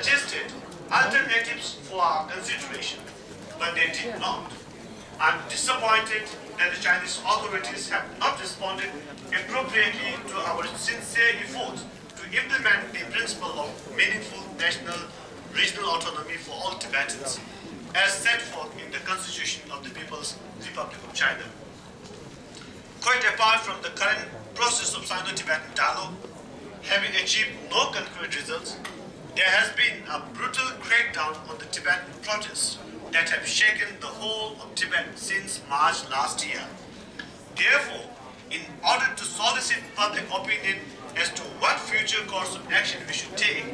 suggested alternatives for our consideration, but they did not. I'm disappointed that the Chinese authorities have not responded appropriately to our sincere efforts to implement the principle of meaningful national regional autonomy for all Tibetans, as set forth in the Constitution of the People's Republic of China. Quite apart from the current process of Sino-Tibetan dialogue, having achieved no concrete results, there has been a brutal crackdown on the Tibetan protests that have shaken the whole of Tibet since March last year. Therefore, in order to solicit public opinion as to what future course of action we should take,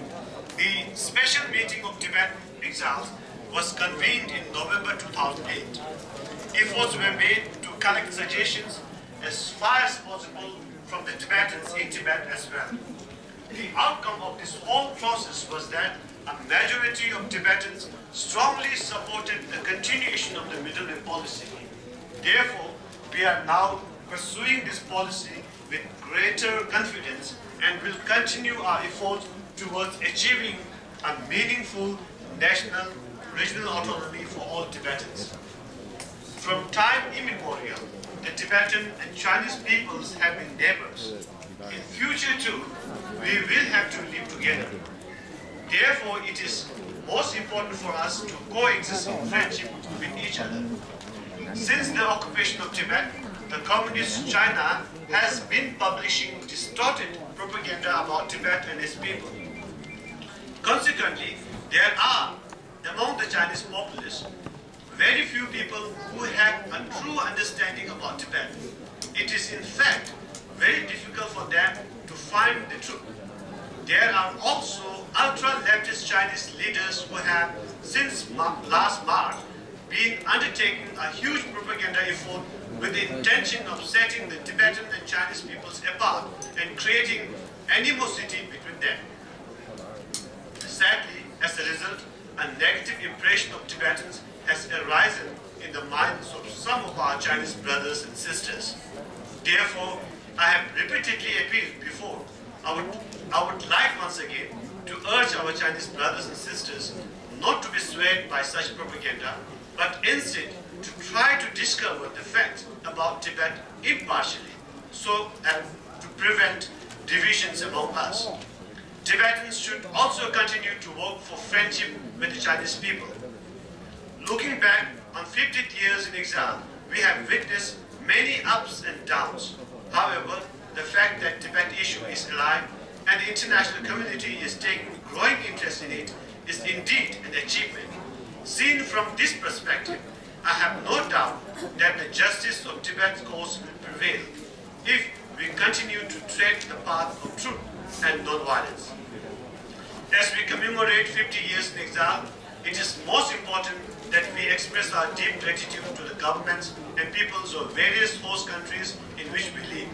the special meeting of Tibetan exiles was convened in November 2008. Efforts were made to collect suggestions as far as possible from the Tibetans in Tibet as well. The outcome of this whole process was that a majority of Tibetans strongly supported the continuation of the Middle Way policy. Therefore, we are now pursuing this policy with greater confidence and will continue our efforts towards achieving a meaningful national regional autonomy for all Tibetans. From time immemorial, the Tibetan and Chinese peoples have been neighbors. In future too, we will have to live together. Therefore, it is most important for us to coexist in friendship with each other. Since the occupation of Tibet, the Communist China has been publishing distorted propaganda about Tibet and its people. Consequently, there are, among the Chinese populace, very few people who have a true understanding about Tibet. It is in fact very difficult for them to find the truth. There are also ultra-leftist Chinese leaders who have, since last March, been undertaking a huge propaganda effort with the intention of setting the Tibetan and Chinese peoples apart and creating animosity between them. Sadly, as a result, a negative impression of Tibetans has arisen in the minds of some of our Chinese brothers and sisters. Therefore, I have repeatedly appealed before. I would like once again to urge our Chinese brothers and sisters not to be swayed by such propaganda, but instead to try to discover the facts about Tibet impartially, so as to prevent divisions among us. Tibetans should also continue to work for friendship with the Chinese people. Looking back on 50 years in exile, we have witnessed many ups and downs. However, the fact that Tibet issue is alive and the international community is taking growing interest in it is indeed an achievement. Seen from this perspective, I have no doubt that the justice of Tibet's cause will prevail if we continue to tread the path of truth and non-violence. As we commemorate 50 years in exile, it is most important that we express our deep gratitude to the governments and peoples of various host countries in which we live.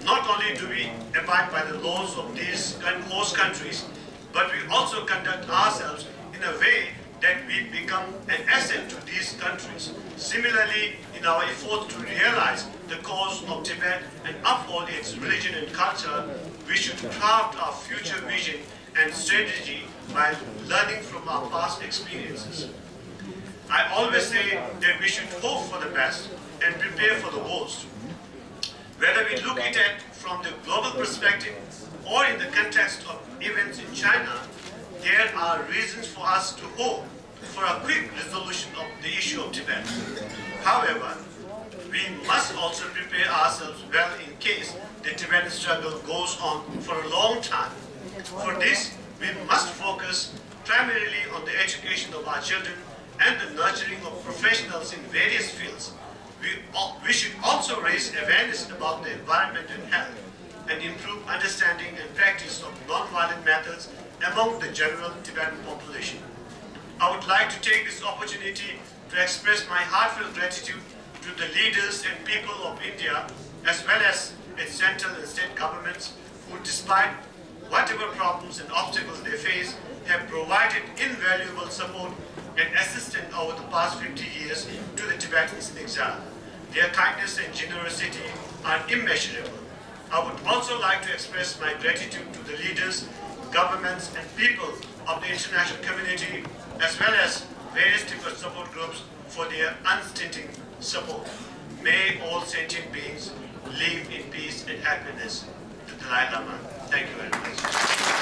Not only do we abide by the laws of these host countries, but we also conduct ourselves in a way that we become an asset to these countries. Similarly, in our efforts to realize the cause of Tibet and uphold its religion and culture, we should craft our future vision and strategy by learning from our past experiences. I always say that we should hope for the best and prepare for the worst. Whether we look at it from the global perspective or in the context of events in China, there are reasons for us to hope for a quick resolution of the issue of Tibet. However, we must also prepare ourselves well in case the Tibetan struggle goes on for a long time. For this, we must focus primarily on the education of our children and the nurturing of professionals in various fields. We should also raise awareness about the environment and health and improve understanding and practice of non-violent methods among the general Tibetan population. I would like to take this opportunity to express my heartfelt gratitude to the leaders and people of India, as well as its central and state governments, who, despite whatever problems and obstacles they face, have provided invaluable support and assistance over the past 50 years to the Tibetans in exile. Their kindness and generosity are immeasurable. I would also like to express my gratitude to the leaders, governments, and people of the international community, as well as various different support groups for their unstinting support. May all sentient beings live in peace and happiness. The Dalai Lama. Thank you very much.